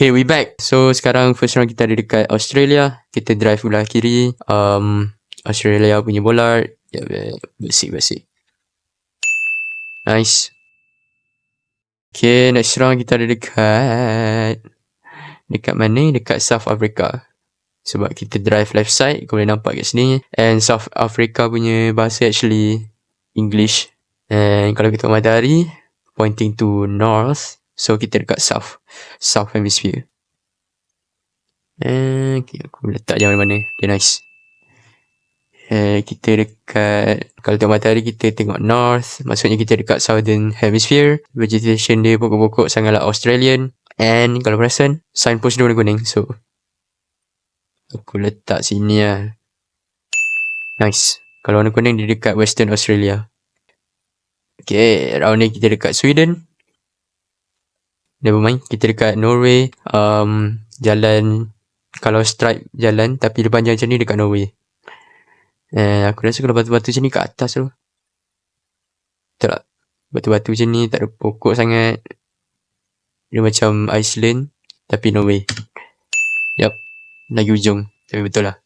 Okay, we back. So sekarang first round kita ada dekat Australia. Kita drive belah kiri. Australia punya bola. Ya, bersih. Nice. Okay, next round kita ada dekat mana? Dekat South Africa. Sebab kita drive left side, kau boleh nampak kat sini. And South Africa punya bahasa actually English. And kalau kita matahari pointing to north, so kita dekat South Hemisphere. Okay, aku letak je mana-mana. Okay, nice. Kita dekat, kalau tengok matahari kita tengok north, maksudnya kita dekat Southern Hemisphere. Vegetation dia pokok-pokok sangatlah Australian. And kalau perasan, signpost dia warna kuning. So aku letak sini lah. Nice. Kalau warna kuning dia dekat Western Australia. Okay, round ni kita dekat Sweden. Never mind, kita dekat Norway. Jalan, kalau stripe jalan tapi dia panjang macam ni dekat Norway. Aku rasa kalau batu-batu macam ni kat atas tu. Tak, batu-batu macam ni tak ada pokok sangat. Dia macam Iceland tapi Norway. Yup, lagi ujung. Tapi betul lah.